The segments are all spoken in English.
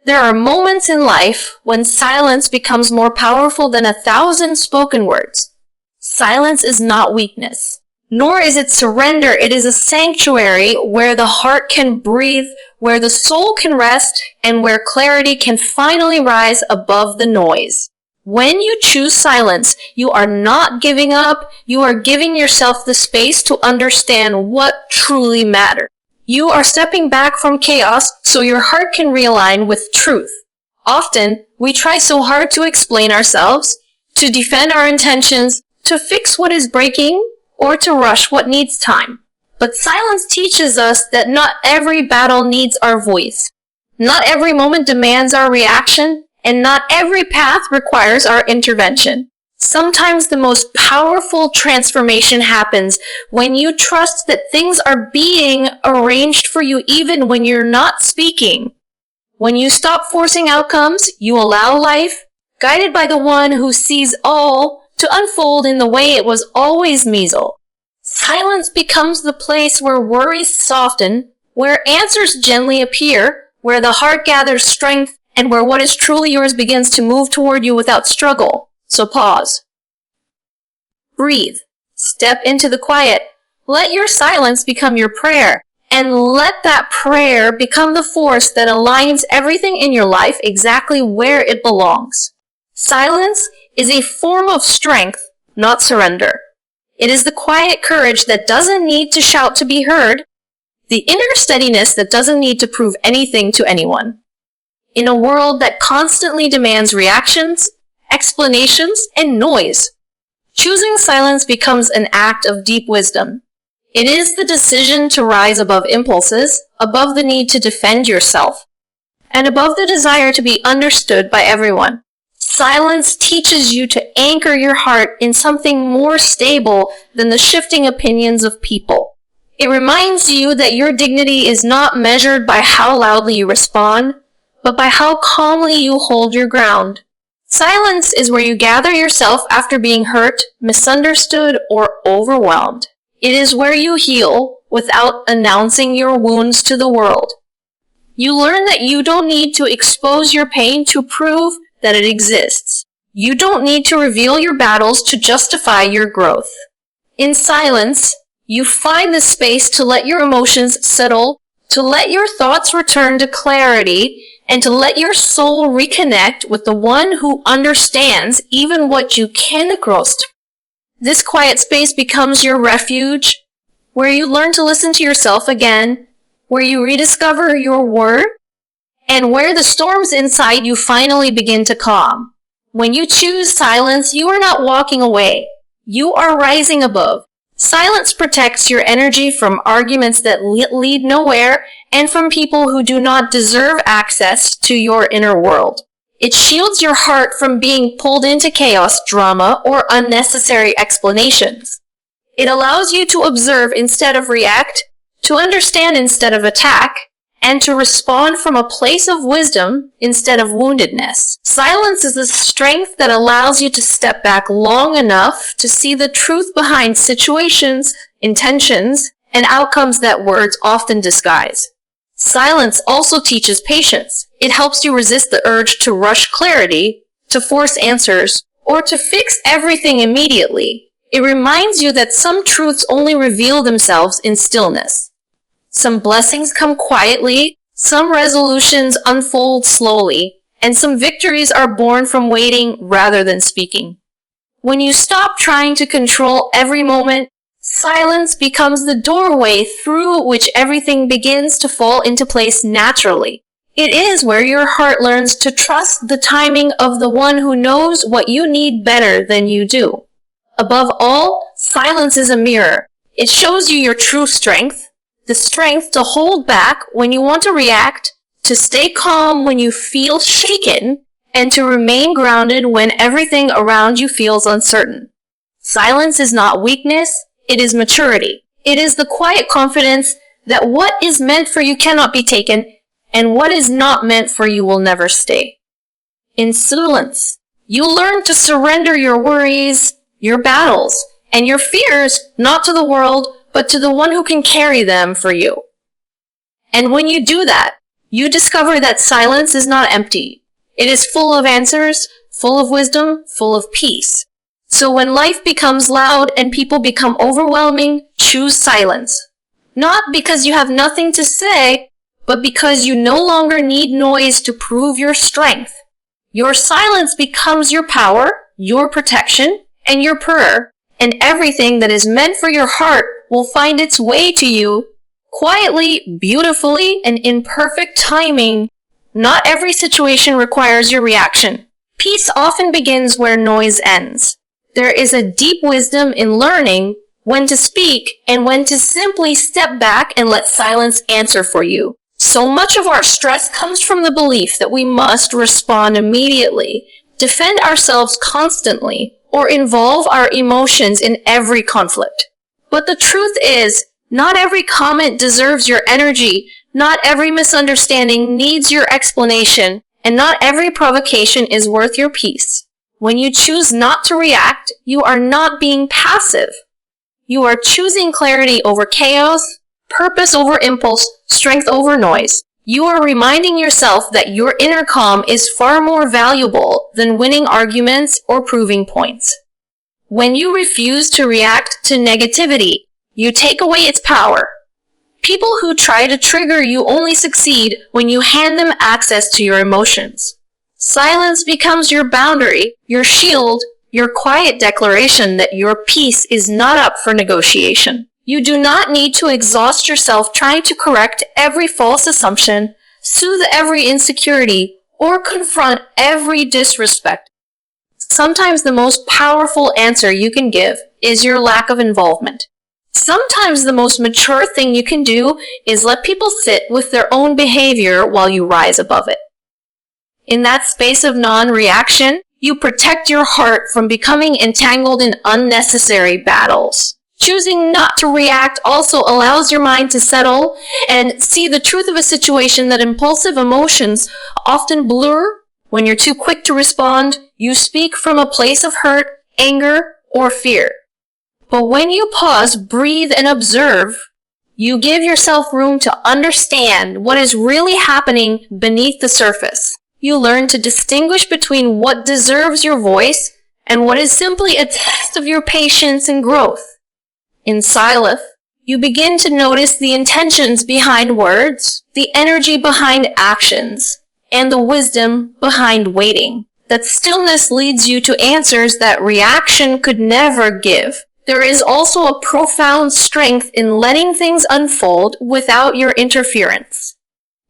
There are moments in life when silence becomes more powerful than 1,000 spoken words. Silence is not weakness, nor is it surrender. It is a sanctuary where the heart can breathe, where the soul can rest, and where clarity can finally rise above the noise. When you choose silence, you are not giving up. You are giving yourself the space to understand what truly matters. You are stepping back from chaos so your heart can realign with truth. Often, we try so hard to explain ourselves, to defend our intentions, to fix what is breaking, or to rush what needs time. But silence teaches us that not every battle needs our voice. Not every moment demands our reaction, and not every path requires our intervention. Sometimes the most powerful transformation happens when you trust that things are being arranged for you even when you're not speaking. When you stop forcing outcomes, you allow life, guided by the one who sees all, to unfold in the way it was always meant. Silence becomes the place where worries soften, where answers gently appear, where the heart gathers strength, and where what is truly yours begins to move toward you without struggle. So pause. Breathe. Step into the quiet. Let your silence become your prayer. And let that prayer become the force that aligns everything in your life exactly where it belongs. Silence is a form of strength, not surrender. It is the quiet courage that doesn't need to shout to be heard, the inner steadiness that doesn't need to prove anything to anyone. In a world that constantly demands reactions, explanations, and noise, choosing silence becomes an act of deep wisdom. It is the decision to rise above impulses, above the need to defend yourself, and above the desire to be understood by everyone. Silence teaches you to anchor your heart in something more stable than the shifting opinions of people. It reminds you that your dignity is not measured by how loudly you respond, but by how calmly you hold your ground. Silence is where you gather yourself after being hurt, misunderstood, or overwhelmed. It is where you heal without announcing your wounds to the world. You learn that you don't need to expose your pain to prove that it exists. You don't need to reveal your battles to justify your growth. In silence, you find the space to let your emotions settle, to let your thoughts return to clarity, and to let your soul reconnect with the one who understands even what you can't grasp. This quiet space becomes your refuge, where you learn to listen to yourself again, where you rediscover your worth, and where the storms inside you finally begin to calm. When you choose silence, you are not walking away. You are rising above. Silence protects your energy from arguments that lead nowhere and from people who do not deserve access to your inner world. It shields your heart from being pulled into chaos, drama, or unnecessary explanations. It allows you to observe instead of react, to understand instead of attack, and to respond from a place of wisdom instead of woundedness. Silence is the strength that allows you to step back long enough to see the truth behind situations, intentions, and outcomes that words often disguise. Silence also teaches patience. It helps you resist the urge to rush clarity, to force answers, or to fix everything immediately. It reminds you that some truths only reveal themselves in stillness. Some blessings come quietly, some resolutions unfold slowly, and some victories are born from waiting rather than speaking. When you stop trying to control every moment, silence becomes the doorway through which everything begins to fall into place naturally. It is where your heart learns to trust the timing of the one who knows what you need better than you do. Above all, silence is a mirror. It shows you your true strength, the strength to hold back when you want to react, to stay calm when you feel shaken, and to remain grounded when everything around you feels uncertain. Silence is not weakness, it is maturity. It is the quiet confidence that what is meant for you cannot be taken, and what is not meant for you will never stay. In silence, you learn to surrender your worries, your battles, and your fears not to the world, but to the one who can carry them for you. And when you do that, you discover that silence is not empty. It is full of answers, full of wisdom, full of peace. So when life becomes loud and people become overwhelming, choose silence. Not because you have nothing to say, but because you no longer need noise to prove your strength. Your silence becomes your power, your protection, and your prayer, and everything that is meant for your heart will find its way to you quietly, beautifully, and in perfect timing. Not every situation requires your reaction. Peace often begins where noise ends. There is a deep wisdom in learning when to speak and when to simply step back and let silence answer for you. So much of our stress comes from the belief that we must respond immediately, defend ourselves constantly, or involve our emotions in every conflict. But the truth is, not every comment deserves your energy, not every misunderstanding needs your explanation, and not every provocation is worth your peace. When you choose not to react, you are not being passive. You are choosing clarity over chaos, purpose over impulse, strength over noise. You are reminding yourself that your inner calm is far more valuable than winning arguments or proving points. When you refuse to react to negativity, you take away its power. People who try to trigger you only succeed when you hand them access to your emotions. Silence becomes your boundary, your shield, your quiet declaration that your peace is not up for negotiation. You do not need to exhaust yourself trying to correct every false assumption, soothe every insecurity, or confront every disrespect. Sometimes the most powerful answer you can give is your lack of involvement. Sometimes the most mature thing you can do is let people sit with their own behavior while you rise above it. In that space of non-reaction, you protect your heart from becoming entangled in unnecessary battles. Choosing not to react also allows your mind to settle and see the truth of a situation that impulsive emotions often blur. When you're too quick to respond, you speak from a place of hurt, anger, or fear. But when you pause, breathe, and observe, you give yourself room to understand what is really happening beneath the surface. You learn to distinguish between what deserves your voice and what is simply a test of your patience and growth. In silence, you begin to notice the intentions behind words, the energy behind actions, and the wisdom behind waiting. That stillness leads you to answers that reaction could never give. There is also a profound strength in letting things unfold without your interference.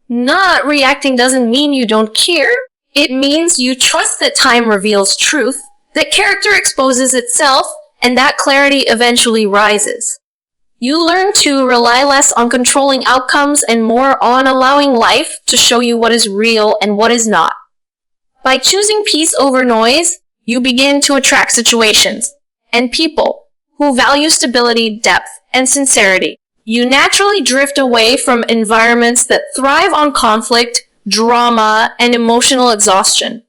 Not reacting doesn't mean you don't care. It means you trust that time reveals truth, that character exposes itself, and that clarity eventually rises. You learn to rely less on controlling outcomes and more on allowing life to show you what is real and what is not. By choosing peace over noise, you begin to attract situations and people who value stability, depth, and sincerity. You naturally drift away from environments that thrive on conflict, drama, and emotional exhaustion.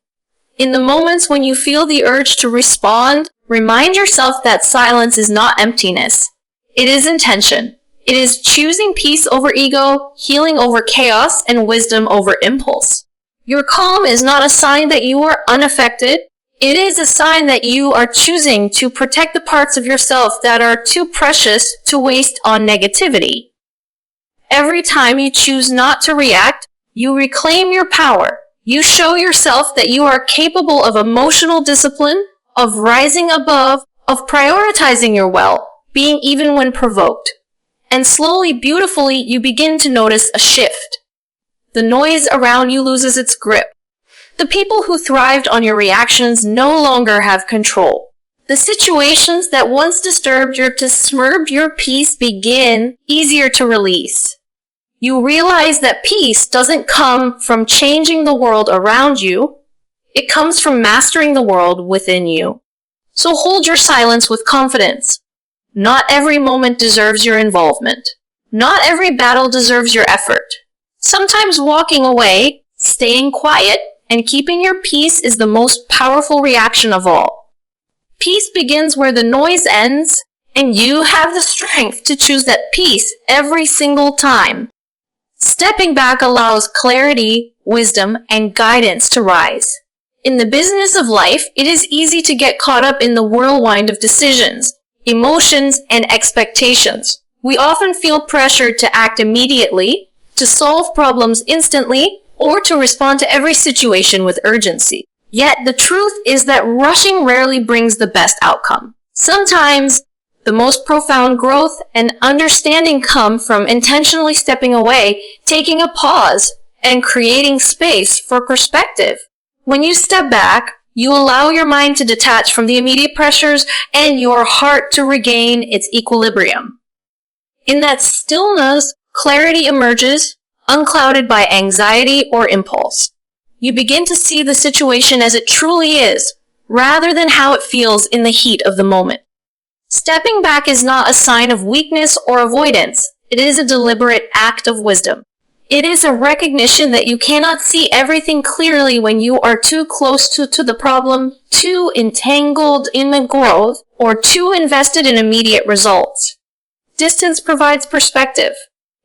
In the moments when you feel the urge to respond, remind yourself that silence is not emptiness. It is intention. It is choosing peace over ego, healing over chaos, and wisdom over impulse. Your calm is not a sign that you are unaffected. It is a sign that you are choosing to protect the parts of yourself that are too precious to waste on negativity. Every time you choose not to react, you reclaim your power. You show yourself that you are capable of emotional discipline, of rising above, of prioritizing your well-being even when provoked. And slowly, beautifully, you begin to notice a shift. The noise around you loses its grip. The people who thrived on your reactions no longer have control. The situations that once disturbed your peace begin easier to release. You realize that peace doesn't come from changing the world around you. It comes from mastering the world within you. So hold your silence with confidence. Not every moment deserves your involvement. Not every battle deserves your effort. Sometimes walking away, staying quiet, and keeping your peace is the most powerful reaction of all. Peace begins where the noise ends, and you have the strength to choose that peace every single time. Stepping back allows clarity, wisdom, and guidance to rise. In the business of life, it is easy to get caught up in the whirlwind of decisions, emotions, and expectations. We often feel pressured to act immediately, to solve problems instantly, or to respond to every situation with urgency. Yet the truth is that rushing rarely brings the best outcome. Sometimes, the most profound growth and understanding come from intentionally stepping away, taking a pause, and creating space for perspective. When you step back, you allow your mind to detach from the immediate pressures and your heart to regain its equilibrium. In that stillness, clarity emerges, unclouded by anxiety or impulse. You begin to see the situation as it truly is, rather than how it feels in the heat of the moment. Stepping back is not a sign of weakness or avoidance. It is a deliberate act of wisdom. It is a recognition that you cannot see everything clearly when you are too close to the problem, too entangled in the growth, or too invested in immediate results. Distance provides perspective.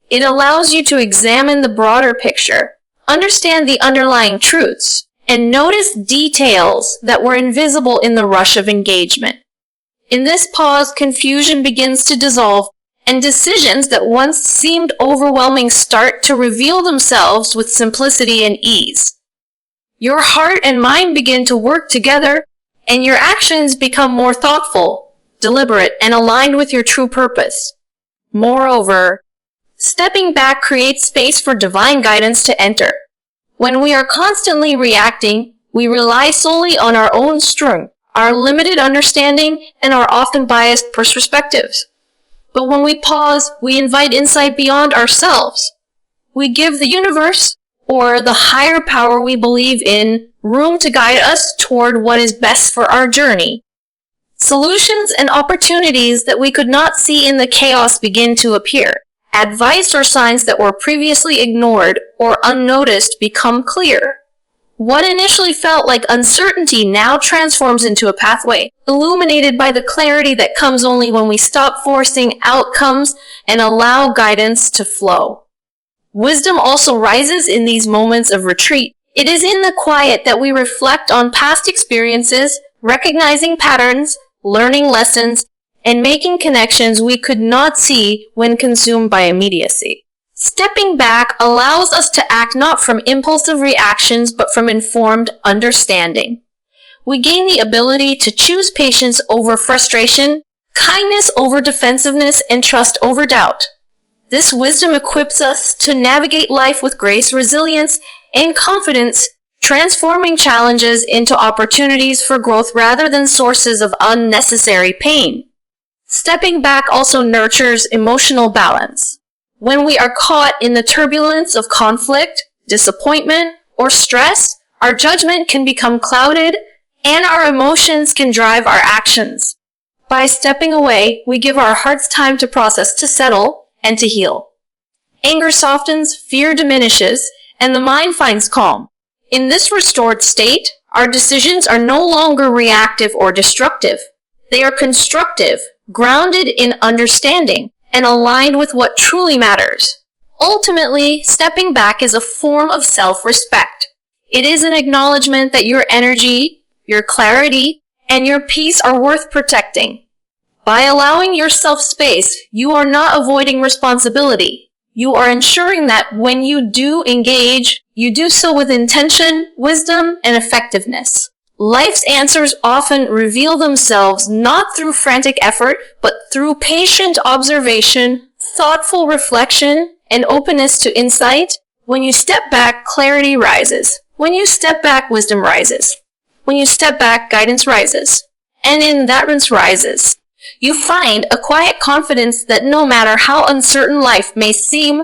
It allows you to examine the broader picture, understand the underlying truths, and notice details that were invisible in the rush of engagement. In this pause, confusion begins to dissolve, and decisions that once seemed overwhelming start to reveal themselves with simplicity and ease. Your heart and mind begin to work together, and your actions become more thoughtful, deliberate, and aligned with your true purpose. Moreover, stepping back creates space for divine guidance to enter. When we are constantly reacting, we rely solely on our own strength, our limited understanding, and our often biased perspectives. But when we pause, we invite insight beyond ourselves. We give the universe, or the higher power we believe in, room to guide us toward what is best for our journey. Solutions and opportunities that we could not see in the chaos begin to appear. Advice or signs that were previously ignored or unnoticed become clear. What initially felt like uncertainty now transforms into a pathway, illuminated by the clarity that comes only when we stop forcing outcomes and allow guidance to flow. Wisdom also rises in these moments of retreat. It is in the quiet that we reflect on past experiences, recognizing patterns, learning lessons, and making connections we could not see when consumed by immediacy. Stepping back allows us to act not from impulsive reactions, but from informed understanding. We gain the ability to choose patience over frustration, kindness over defensiveness, and trust over doubt. This wisdom equips us to navigate life with grace, resilience, and confidence, transforming challenges into opportunities for growth rather than sources of unnecessary pain. Stepping back also nurtures emotional balance. When we are caught in the turbulence of conflict, disappointment, or stress, our judgment can become clouded and our emotions can drive our actions. By stepping away, we give our hearts time to process, to settle, and to heal. Anger softens, fear diminishes, and the mind finds calm. In this restored state, our decisions are no longer reactive or destructive. They are constructive, grounded in understanding, and aligned with what truly matters. Ultimately, stepping back is a form of self-respect. It is an acknowledgement that your energy, your clarity, and your peace are worth protecting. By allowing yourself space, you are not avoiding responsibility. You are ensuring that when you do engage, you do so with intention, wisdom, and effectiveness. Life's answers often reveal themselves not through frantic effort, but through patient observation, thoughtful reflection, and openness to insight. When you step back, clarity rises. When you step back, wisdom rises. When you step back, guidance rises. And in that rises, you find a quiet confidence that no matter how uncertain life may seem,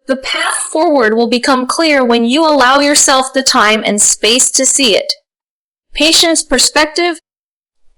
the path forward will become clear when you allow yourself the time and space to see it. Patience, perspective,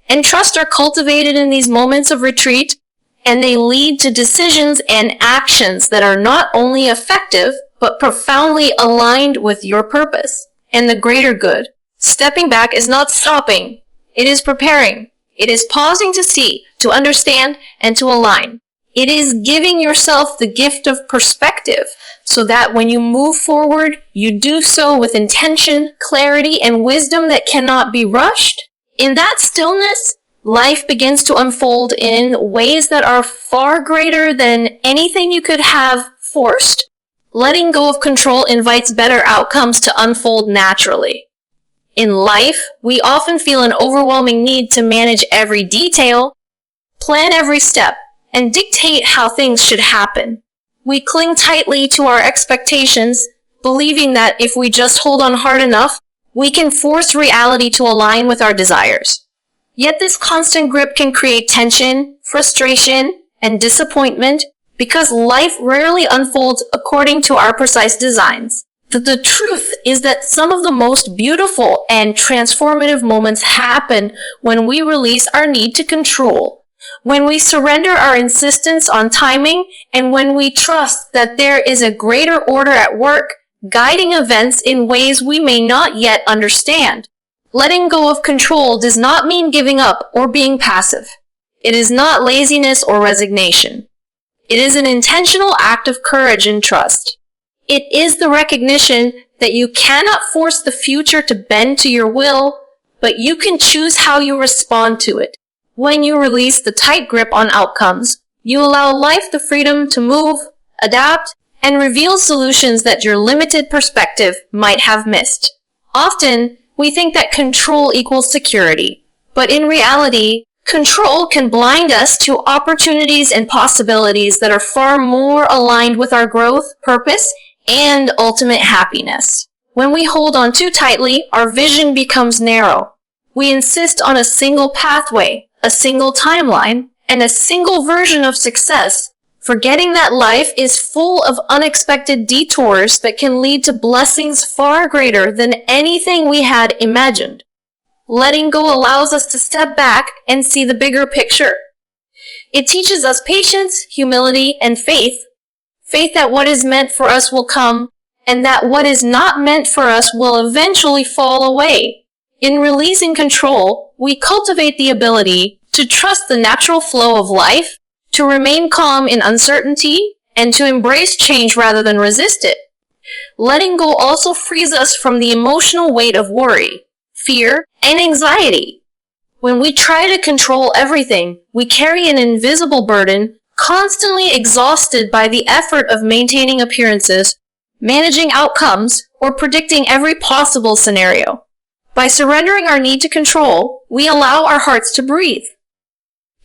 and trust are cultivated in these moments of retreat, and they lead to decisions and actions that are not only effective, but profoundly aligned with your purpose and the greater good. Stepping back is not stopping. It is preparing. It is pausing to see, to understand, and to align. It is giving yourself the gift of perspective, so that when you move forward, you do so with intention, clarity, and wisdom that cannot be rushed. In that stillness, life begins to unfold in ways that are far greater than anything you could have forced. Letting go of control invites better outcomes to unfold naturally. In life, we often feel an overwhelming need to manage every detail, plan every step, and dictate how things should happen. We cling tightly to our expectations, believing that if we just hold on hard enough, we can force reality to align with our desires. Yet this constant grip can create tension, frustration, and disappointment because life rarely unfolds according to our precise designs. The truth is that some of the most beautiful and transformative moments happen when we release our need to control, when we surrender our insistence on timing, and when we trust that there is a greater order at work, guiding events in ways we may not yet understand. Letting go of control does not mean giving up or being passive. It is not laziness or resignation. It is an intentional act of courage and trust. It is the recognition that you cannot force the future to bend to your will, but you can choose how you respond to it. When you release the tight grip on outcomes, you allow life the freedom to move, adapt, and reveal solutions that your limited perspective might have missed. Often, we think that control equals security, but in reality, control can blind us to opportunities and possibilities that are far more aligned with our growth, purpose, and ultimate happiness. When we hold on too tightly, our vision becomes narrow. We insist on a single pathway, a single timeline, and a single version of success, forgetting that life is full of unexpected detours that can lead to blessings far greater than anything we had imagined. Letting go allows us to step back and see the bigger picture. It teaches us patience, humility, and faith. Faith that what is meant for us will come, and that what is not meant for us will eventually fall away. In releasing control, we cultivate the ability to trust the natural flow of life, to remain calm in uncertainty, and to embrace change rather than resist it. Letting go also frees us from the emotional weight of worry, fear, and anxiety. When we try to control everything, we carry an invisible burden, constantly exhausted by the effort of maintaining appearances, managing outcomes, or predicting every possible scenario. By surrendering our need to control, we allow our hearts to breathe.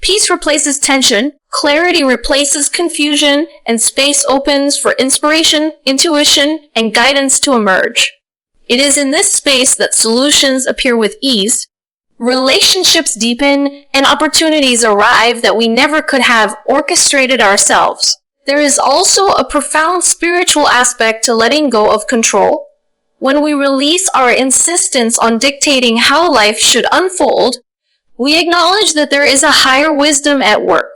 Peace replaces tension, clarity replaces confusion, and space opens for inspiration, intuition, and guidance to emerge. It is in this space that solutions appear with ease, relationships deepen, and opportunities arrive that we never could have orchestrated ourselves. There is also a profound spiritual aspect to letting go of control. When we release our insistence on dictating how life should unfold, we acknowledge that there is a higher wisdom at work.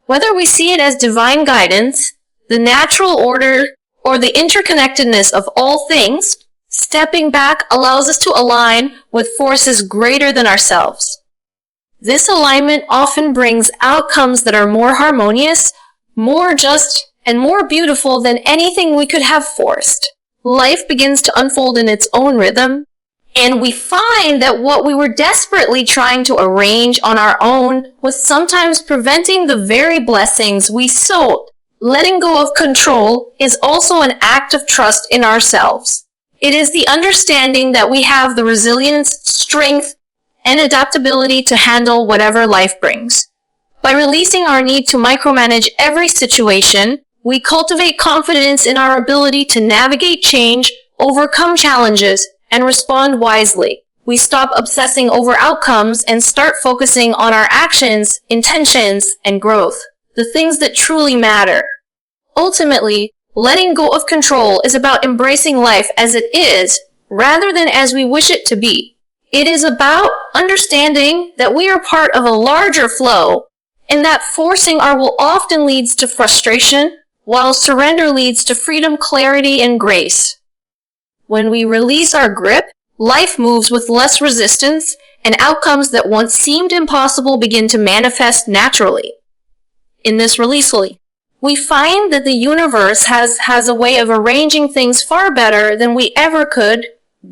Whether we see it as divine guidance, the natural order, or the interconnectedness of all things, stepping back allows us to align with forces greater than ourselves. This alignment often brings outcomes that are more harmonious, more just, and more beautiful than anything we could have forced. Life begins to unfold in its own rhythm, and we find that what we were desperately trying to arrange on our own was sometimes preventing the very blessings we sought. Letting go of control is also an act of trust in ourselves. It is the understanding that we have the resilience, strength, and adaptability to handle whatever life brings. By releasing our need to micromanage every situation, we cultivate confidence in our ability to navigate change, overcome challenges, and respond wisely. We stop obsessing over outcomes and start focusing on our actions, intentions, and growth, the things that truly matter. Ultimately, letting go of control is about embracing life as it is, rather than as we wish it to be. It is about understanding that we are part of a larger flow, and that forcing our will often leads to frustration, while surrender leads to freedom, clarity, and grace. When we release our grip, life moves with less resistance, and outcomes that once seemed impossible begin to manifest naturally. In this release, we find that the universe has a way of arranging things far better than we ever could,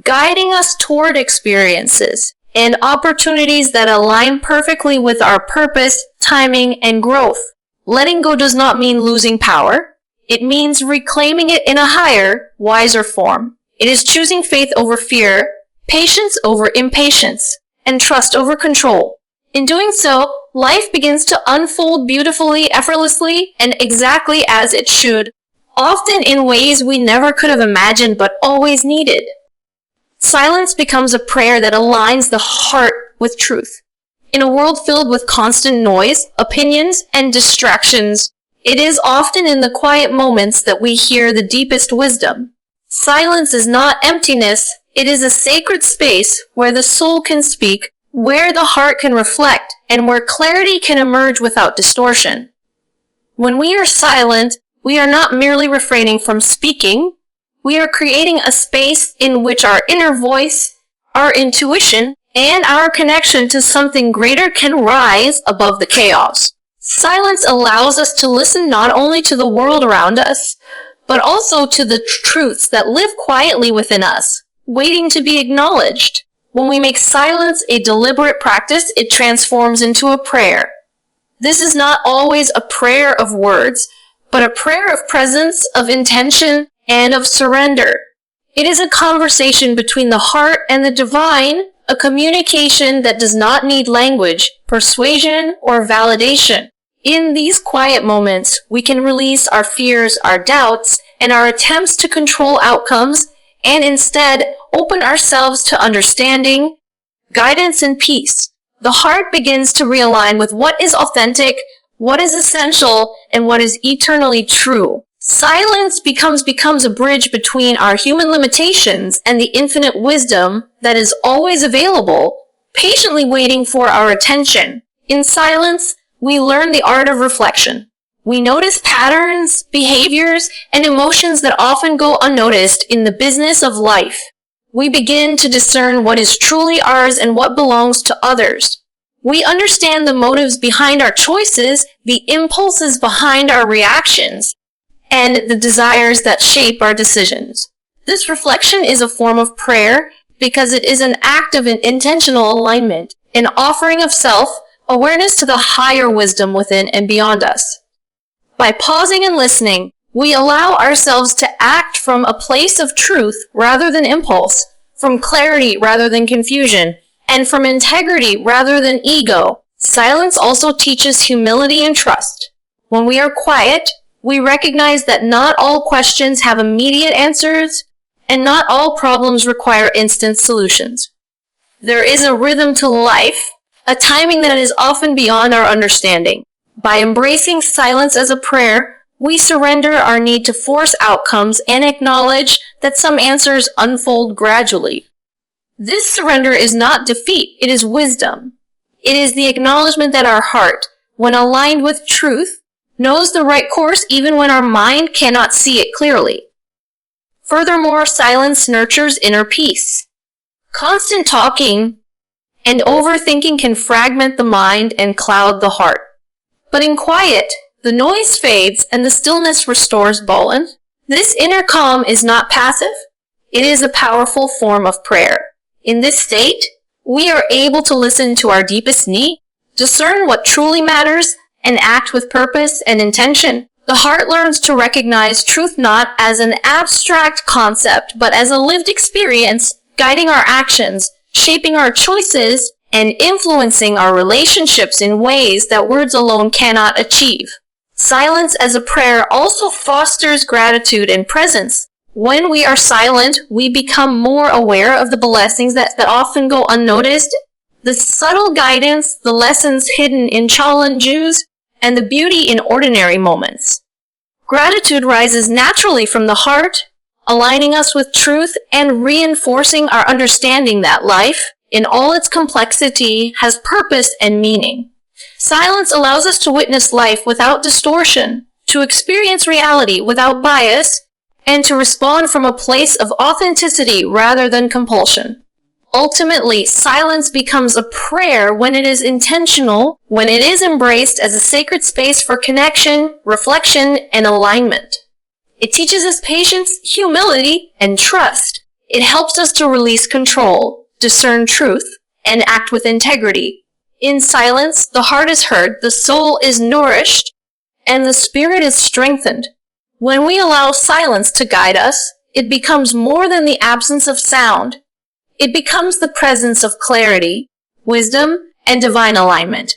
guiding us toward experiences and opportunities that align perfectly with our purpose, timing, and growth. Letting go does not mean losing power. It means reclaiming it in a higher, wiser form. It is choosing faith over fear, patience over impatience, and trust over control. In doing so, life begins to unfold beautifully, effortlessly, and exactly as it should, often in ways we never could have imagined but always needed. Silence becomes a prayer that aligns the heart with truth. In a world filled with constant noise, opinions, and distractions, it is often in the quiet moments that we hear the deepest wisdom. Silence is not emptiness, it is a sacred space where the soul can speak, where the heart can reflect, and where clarity can emerge without distortion. When we are silent, we are not merely refraining from speaking, we are creating a space in which our inner voice, our intuition, and our connection to something greater can rise above the chaos. Silence allows us to listen not only to the world around us, but also to the truths that live quietly within us, waiting to be acknowledged. When we make silence a deliberate practice, it transforms into a prayer. This is not always a prayer of words, but a prayer of presence, of intention, and of surrender. It is a conversation between the heart and the divine, a communication that does not need language, persuasion, or validation. In these quiet moments, we can release our fears, our doubts, and our attempts to control outcomes, and instead open ourselves to understanding, guidance, and peace. The heart begins to realign with what is authentic, what is essential, and what is eternally true. Silence becomes a bridge between our human limitations and the infinite wisdom that is always available, patiently waiting for our attention. In silence, we learn the art of reflection. We notice patterns, behaviors, and emotions that often go unnoticed in the business of life. We begin to discern what is truly ours and what belongs to others. We understand the motives behind our choices, the impulses behind our reactions, and the desires that shape our decisions. This reflection is a form of prayer because it is an act of intentional alignment, an offering of self-awareness to the higher wisdom within and beyond us. By pausing and listening, we allow ourselves to act from a place of truth rather than impulse, from clarity rather than confusion, and from integrity rather than ego. Silence also teaches humility and trust. When we are quiet, we recognize that not all questions have immediate answers, and not all problems require instant solutions. There is a rhythm to life, a timing that is often beyond our understanding. By embracing silence as a prayer, we surrender our need to force outcomes and acknowledge that some answers unfold gradually. This surrender is not defeat, it is wisdom. It is the acknowledgement that our heart, when aligned with truth, knows the right course even when our mind cannot see it clearly. Furthermore, silence nurtures inner peace. Constant talking and overthinking can fragment the mind and cloud the heart. But in quiet, the noise fades and the stillness restores balance. This inner calm is not passive. It is a powerful form of prayer. In this state, we are able to listen to our deepest need, discern what truly matters, and act with purpose and intention. The heart learns to recognize truth not as an abstract concept, but as a lived experience, guiding our actions, shaping our choices, and influencing our relationships in ways that words alone cannot achieve. Silence as a prayer also fosters gratitude and presence. When we are silent, we become more aware of the blessings that often go unnoticed, the subtle guidance, the lessons hidden in challenges, and the beauty in ordinary moments. Gratitude rises naturally from the heart, aligning us with truth and reinforcing our understanding that life, in all its complexity, has purpose and meaning. Silence allows us to witness life without distortion, to experience reality without bias, and to respond from a place of authenticity rather than compulsion. Ultimately, silence becomes a prayer when it is intentional, when it is embraced as a sacred space for connection, reflection, and alignment. It teaches us patience, humility, and trust. It helps us to release control, discern truth, and act with integrity. In silence, the heart is heard, the soul is nourished, and the spirit is strengthened. When we allow silence to guide us, it becomes more than the absence of sound. It becomes the presence of clarity, wisdom, and divine alignment.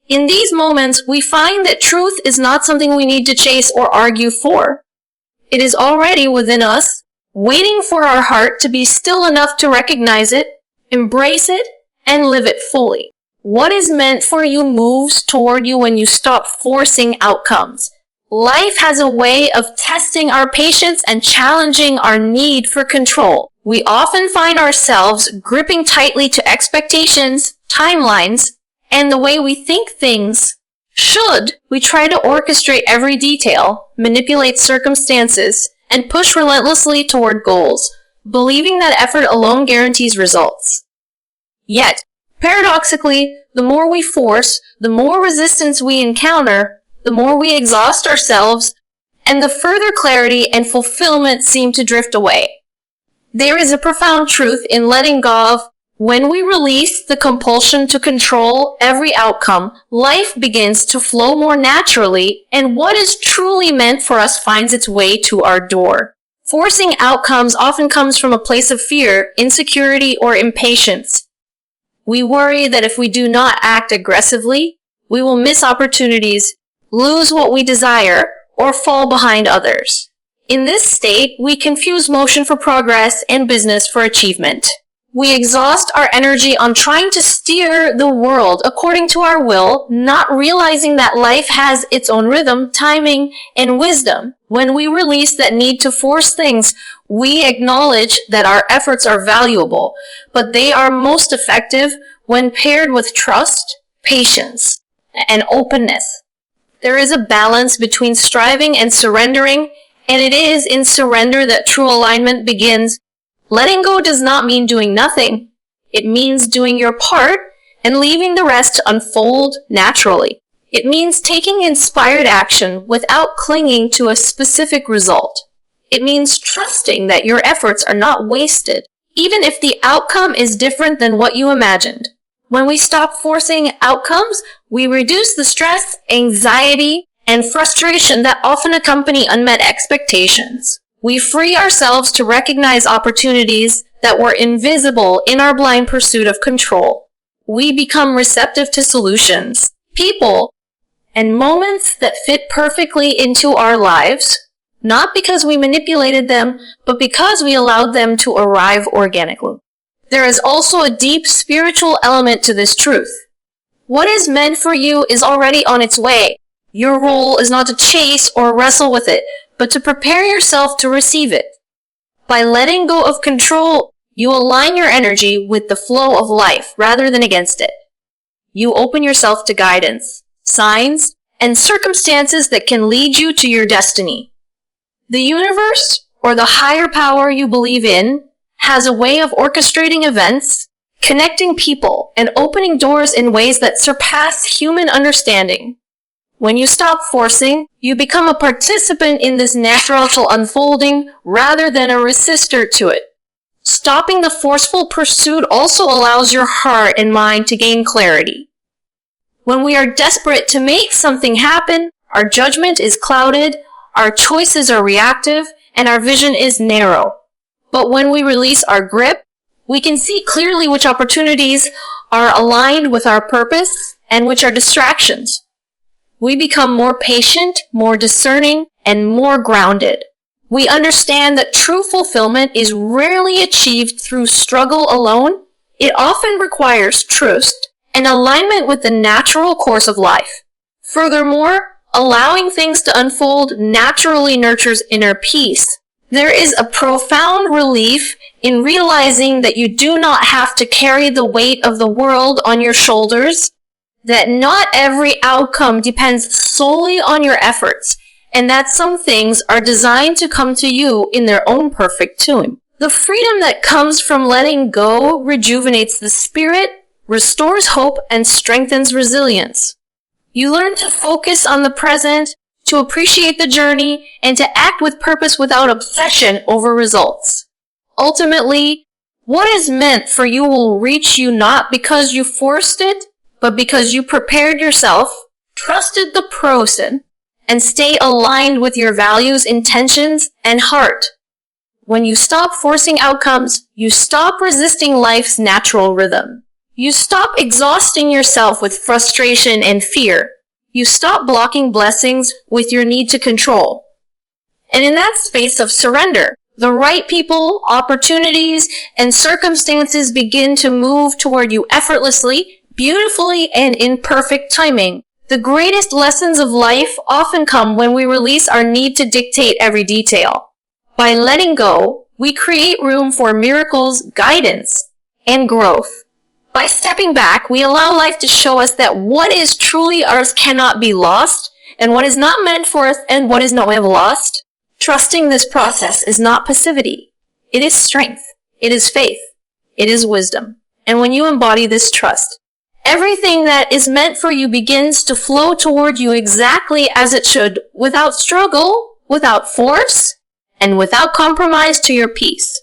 In these moments, we find that truth is not something we need to chase or argue for. It is already within us, waiting for our heart to be still enough to recognize it, embrace it, and live it fully. What is meant for you moves toward you when you stop forcing outcomes. Life has a way of testing our patience and challenging our need for control. We often find ourselves gripping tightly to expectations, timelines, and the way we think things should. We try to orchestrate every detail, manipulate circumstances, and push relentlessly toward goals, believing that effort alone guarantees results. Yet, paradoxically, the more we force, the more resistance we encounter, the more we exhaust ourselves, and the further clarity and fulfillment seem to drift away. There is a profound truth in letting go of. When we release the compulsion to control every outcome, life begins to flow more naturally, and what is truly meant for us finds its way to our door. Forcing outcomes often comes from a place of fear, insecurity, or impatience. We worry that if we do not act aggressively, we will miss opportunities, lose what we desire, or fall behind others. In this state, we confuse motion for progress and business for achievement. We exhaust our energy on trying to steer the world according to our will, not realizing that life has its own rhythm, timing, and wisdom. When we release that need to force things, we acknowledge that our efforts are valuable, but they are most effective when paired with trust, patience, and openness. There is a balance between striving and surrendering, and it is in surrender that true alignment begins. Letting go does not mean doing nothing. It means doing your part and leaving the rest to unfold naturally. It means taking inspired action without clinging to a specific result. It means trusting that your efforts are not wasted, even if the outcome is different than what you imagined. When we stop forcing outcomes, we reduce the stress, anxiety, and frustration that often accompany unmet expectations. We free ourselves to recognize opportunities that were invisible in our blind pursuit of control. We become receptive to solutions, people, and moments that fit perfectly into our lives, not because we manipulated them, but because we allowed them to arrive organically. There is also a deep spiritual element to this truth. What is meant for you is already on its way. Your role is not to chase or wrestle with it, but to prepare yourself to receive it. By letting go of control, you align your energy with the flow of life rather than against it. You open yourself to guidance, signs, and circumstances that can lead you to your destiny. The universe, or the higher power you believe in, has a way of orchestrating events, connecting people, and opening doors in ways that surpass human understanding. When you stop forcing, you become a participant in this natural unfolding rather than a resistor to it. Stopping the forceful pursuit also allows your heart and mind to gain clarity. When we are desperate to make something happen, our judgment is clouded, our choices are reactive, and our vision is narrow. But when we release our grip, we can see clearly which opportunities are aligned with our purpose and which are distractions. We become more patient, more discerning, and more grounded. We understand that true fulfillment is rarely achieved through struggle alone. It often requires trust and alignment with the natural course of life. Furthermore, allowing things to unfold naturally nurtures inner peace. There is a profound relief in realizing that you do not have to carry the weight of the world on your shoulders, that not every outcome depends solely on your efforts, and that some things are designed to come to you in their own perfect time. The freedom that comes from letting go rejuvenates the spirit, restores hope, and strengthens resilience. You learn to focus on the present, to appreciate the journey, and to act with purpose without obsession over results. Ultimately, what is meant for you will reach you not because you forced it, but because you prepared yourself, trusted the process, and stay aligned with your values, intentions, and heart. When you stop forcing outcomes, you stop resisting life's natural rhythm. You stop exhausting yourself with frustration and fear. You stop blocking blessings with your need to control. And in that space of surrender, the right people, opportunities, and circumstances begin to move toward you effortlessly, beautifully, and in perfect timing. The greatest lessons of life often come when we release our need to dictate every detail. By letting go, we create room for miracles, guidance, and growth. By stepping back, we allow life to show us that what is truly ours cannot be lost, and what is not meant for us and what is not we have lost. Trusting this process is not passivity. It is strength. It is faith. It is wisdom. And when you embody this trust, everything that is meant for you begins to flow toward you exactly as it should, without struggle, without force, and without compromise to your peace.